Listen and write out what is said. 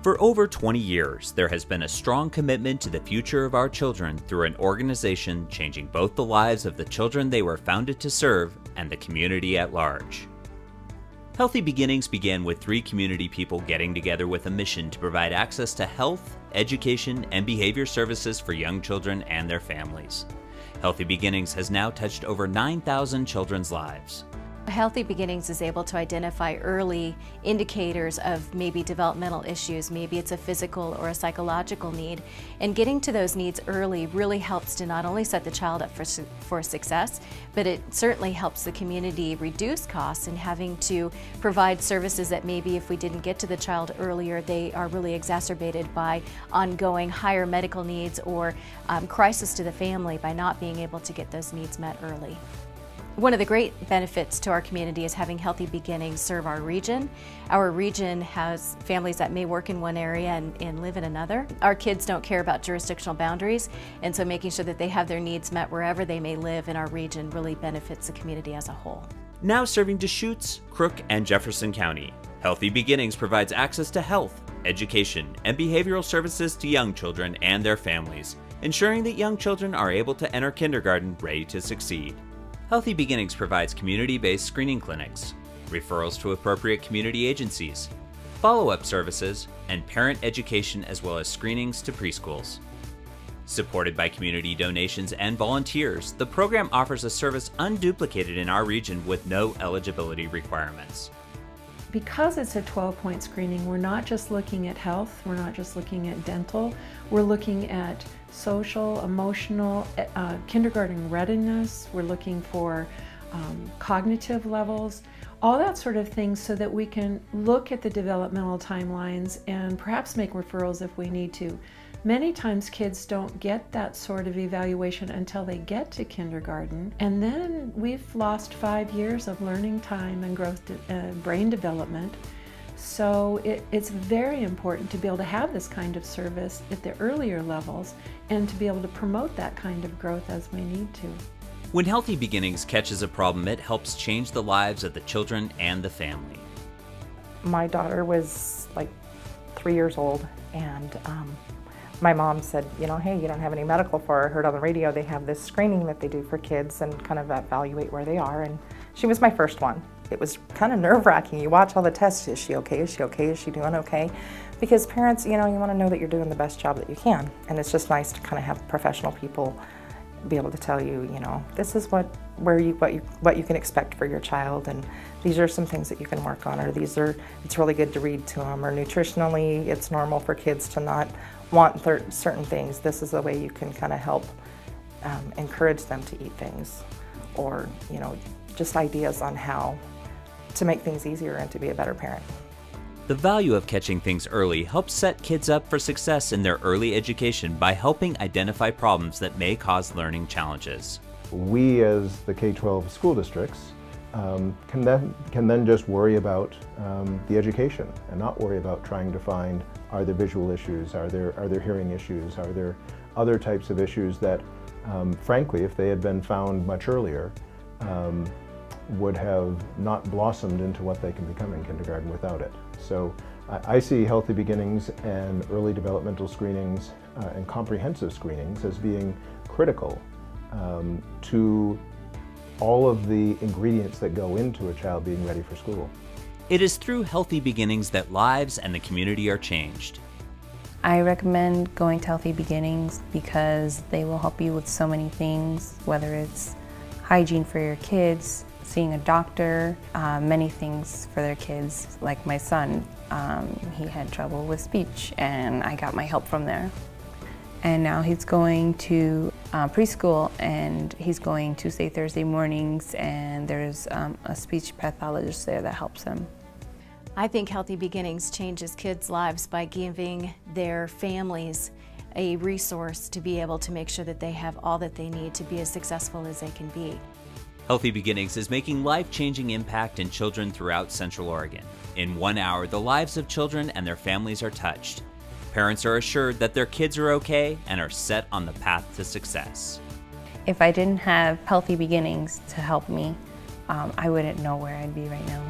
For over 20 years, there has been a strong commitment to the future of our children through an organization changing both the lives of the children they were founded to serve and the community at large. Healthy Beginnings began with 3 community people getting together with a mission to provide access to health, education, and behavior services for young children and their families. Healthy Beginnings has now touched over 9,000 children's lives. Healthy Beginnings is able to identify early indicators of maybe developmental issues, maybe it's a physical or a psychological need, and getting to those needs early really helps to not only set the child up for success, but it certainly helps the community reduce costs in having to provide services that maybe if we didn't get to the child earlier, they are really exacerbated by ongoing higher medical needs or crisis to the family by not being able to get those needs met early. One of the great benefits to our community is having Healthy Beginnings serve our region. Our region has families that may work in one area and live in another. Our kids don't care about jurisdictional boundaries, and so making sure that they have their needs met wherever they may live in our region really benefits the community as a whole. Now serving Deschutes, Crook, and Jefferson County, Healthy Beginnings provides access to health, education, and behavioral services to young children and their families, ensuring that young children are able to enter kindergarten ready to succeed. Healthy Beginnings provides community-based screening clinics, referrals to appropriate community agencies, follow-up services, and parent education as well as screenings to preschools. Supported by community donations and volunteers, the program offers a service unduplicated in our region with no eligibility requirements. Because it's a 12-point screening, we're not just looking at health, we're not just looking at dental, we're looking at social, emotional, kindergarten readiness, we're looking for cognitive levels, all that sort of thing so that we can look at the developmental timelines and perhaps make referrals if we need to. Many times kids don't get that sort of evaluation until they get to kindergarten, and then we've lost 5 years of learning time and growth, brain development. So it's very important to be able to have this kind of service at the earlier levels and to be able to promote that kind of growth as we need to. When Healthy Beginnings catches a problem, it helps change the lives of the children and the family. My daughter was like 3 years old, and my mom said, you know, hey, you don't have any medical for her. I heard on the radio they have this screening that they do for kids and kind of evaluate where they are, and she was my first one. It was kind of nerve-wracking. You watch all the tests. Is she okay? Is she okay? Is she doing okay? Because parents, you know, you want to know that you're doing the best job that you can, and it's just nice to kind of have professional people be able to tell you, you know, this is what you can expect for your child, and these are some things that you can work on, or it's really good to read to them, or nutritionally it's normal for kids to not want certain things. This is the way you can kind of help encourage them to eat things, or, you know, just ideas on how to make things easier and to be a better parent. The value of catching things early helps set kids up for success in their early education by helping identify problems that may cause learning challenges. We, as the K-12 school districts, can then just worry about the education and not worry about trying to find, are there visual issues, are there hearing issues, are there other types of issues that, frankly, if they had been found much earlier, would have not blossomed into what they can become in kindergarten without it. So I see Healthy Beginnings and early developmental screenings and comprehensive screenings as being critical to all of the ingredients that go into a child being ready for school. It is through Healthy Beginnings that lives and the community are changed. I recommend going to Healthy Beginnings because they will help you with so many things, whether it's hygiene for your kids, seeing a doctor, many things for their kids. Like my son, he had trouble with speech, and I got my help from there. And now he's going to preschool, and he's going Tuesday, Thursday mornings, and there's a speech pathologist there that helps him. I think Healthy Beginnings changes kids' lives by giving their families a resource to be able to make sure that they have all that they need to be as successful as they can be. Healthy Beginnings is making life-changing impact in children throughout Central Oregon. In 1 hour, the lives of children and their families are touched. Parents are assured that their kids are okay and are set on the path to success. If I didn't have Healthy Beginnings to help me, I wouldn't know where I'd be right now.